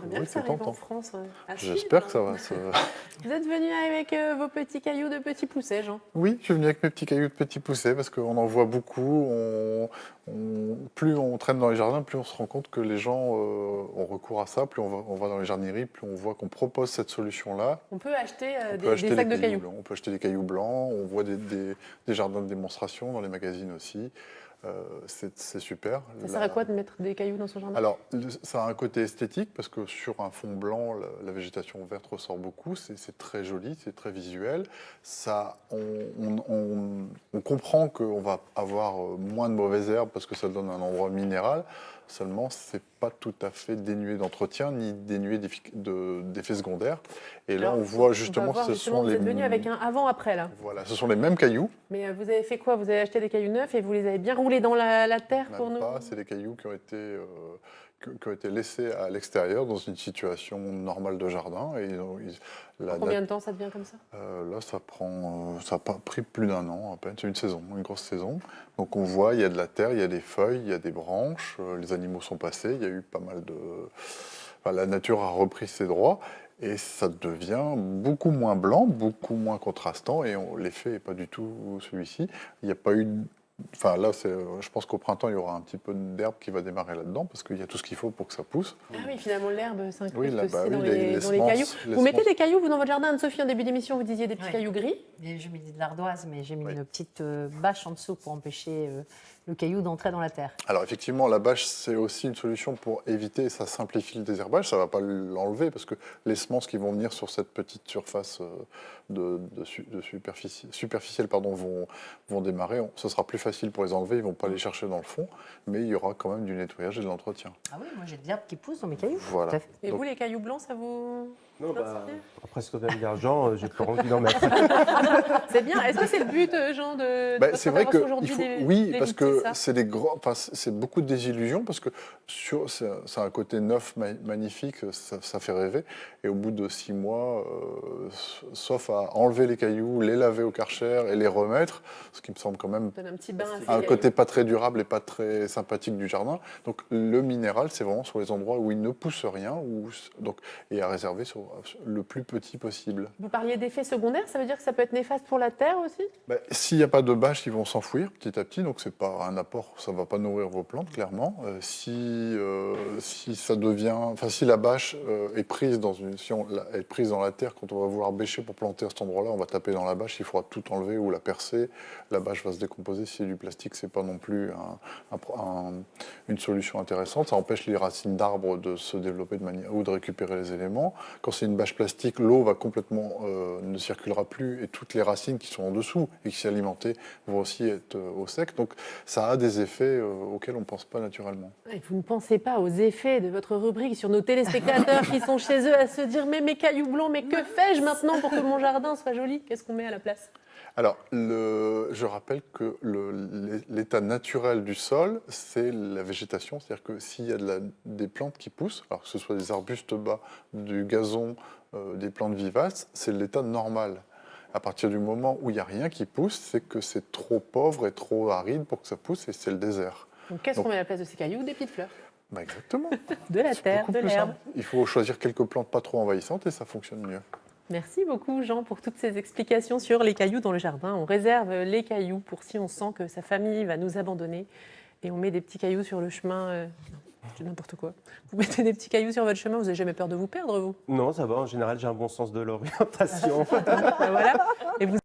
On bien que ça arrive en France. J'espère que ça va. Vous êtes venu avec vos petits cailloux de petits poussets, Jean? Oui, je suis venu avec mes petits cailloux de petits poussets parce qu'on en voit beaucoup. Plus on traîne dans les jardins, plus on se rend compte que les gens ont recours à ça. Plus on va dans les jardineries, plus on voit qu'on propose cette solution-là. On peut acheter des sacs de cailloux. On peut acheter des cailloux blancs. On voit des jardins de démonstration dans les magazines aussi. C'est super. Ça sert à quoi de mettre des cailloux dans son jardin? Alors, ça a un côté esthétique parce que sur un fond blanc, la végétation verte ressort beaucoup. C'est très joli, c'est très visuel. On comprend qu'on va avoir moins de mauvaises herbes parce que ça donne un endroit minéral. Seulement, c'est pas tout à fait dénué d'entretien ni dénué d'effets secondaires. Et là, on voit justement que ce sont vous êtes venu avec un avant-après là. Voilà, ce sont les mêmes cailloux. Mais vous avez fait quoi? Vous avez acheté des cailloux neufs et vous les avez bien roulés dans la terre pour nous? C'est des cailloux qui ont été laissés à l'extérieur dans une situation normale de jardin. Et combien de temps ça devient comme ça? Là, ça a pas pris plus d'un an à peine. C'est une saison, une grosse saison. Donc on voit, il y a de la terre, il y a des feuilles, il y a des branches. Les animaux sont passés. Il y a eu pas mal de. Enfin, la nature a repris ses droits. Et ça devient beaucoup moins blanc, beaucoup moins contrastant. Et l'effet n'est pas du tout celui-ci. Il n'y a pas eu. Enfin là, je pense qu'au printemps, il y aura un petit peu d'herbe qui va démarrer là-dedans parce qu'il y a tout ce qu'il faut pour que ça pousse. Ah oui, finalement, l'herbe s'incruste oui, aussi dans les cailloux. Vous mettez des cailloux, vous, dans votre jardin, Anne-Sophie, en début d'émission, vous disiez des petits cailloux gris. Je mets de l'ardoise, mais j'ai mis une petite bâche en dessous pour empêcher le caillou d'entrer dans la terre. Alors effectivement, la bâche, c'est aussi une solution pour éviter, ça simplifie le désherbage, ça ne va pas l'enlever parce que les semences qui vont venir sur cette petite surface superficielle vont démarrer. Ce sera plus facile pour les enlever, ils ne vont pas les chercher dans le fond, mais il y aura quand même du nettoyage et de l'entretien. Ah oui, moi j'ai de l'herbe qui pousse dans mes cailloux. Voilà. Et vous, les cailloux blancs, ça vous... Non, après ce qu'on vient de dire, Jean, j'ai plus envie d'en mettre. C'est bien. Est-ce que c'est le but, Jean, de c'est vrai que oui, parce que c'est beaucoup de désillusions, parce que c'est un côté neuf, magnifique, ça fait rêver. Et au bout de 6 mois, sauf à enlever les cailloux, les laver au Karcher et les remettre, ce qui me semble quand même un côté pas très durable et pas très sympathique du jardin. Donc le minéral, c'est vraiment sur les endroits où il ne pousse rien, et à réserver sur le plus petit possible. Vous parliez d'effets secondaires, ça veut dire que ça peut être néfaste pour la terre aussi? S'il n'y a pas de bâche, ils vont s'enfouir petit à petit, donc c'est pas un apport, ça ne va pas nourrir vos plantes, clairement. Si la bâche est prise est prise dans la terre, quand on va vouloir bêcher pour planter à cet endroit-là, on va taper dans la bâche, il faudra tout enlever ou la percer, la bâche va se décomposer. Si c'est du plastique, c'est pas non plus une solution intéressante, ça empêche les racines d'arbres de se développer ou de récupérer les éléments. Quand c'est une bâche plastique, l'eau va complètement ne circulera plus et toutes les racines qui sont en dessous et qui s'alimentaient vont aussi être au sec. Donc ça a des effets auxquels on ne pense pas naturellement. Et vous ne pensez pas aux effets de votre rubrique sur nos téléspectateurs qui sont chez eux à se dire « Mais mes cailloux blancs, mais que fais-je maintenant pour que mon jardin soit joli ?» Qu'est-ce qu'on met à la place? Alors, je rappelle que l'état naturel du sol, c'est la végétation. C'est-à-dire que s'il y a des plantes qui poussent, alors que ce soit des arbustes bas, du gazon, des plantes vivaces, c'est l'état normal. À partir du moment où il n'y a rien qui pousse, c'est que c'est trop pauvre et trop aride pour que ça pousse, et c'est le désert. Donc qu'est-ce qu'on met à la place de ces cailloux? Des petites fleurs. Exactement. De la terre, de l'herbe. Il faut choisir quelques plantes pas trop envahissantes et ça fonctionne mieux. Merci beaucoup, Jean, pour toutes ces explications sur les cailloux dans le jardin. On réserve les cailloux pour si on sent que sa famille va nous abandonner. Et on met des petits cailloux sur le chemin. Je dis n'importe quoi. Vous mettez des petits cailloux sur votre chemin, vous n'avez jamais peur de vous perdre, vous? Non, ça va. En général, j'ai un bon sens de l'orientation. Voilà. Et vous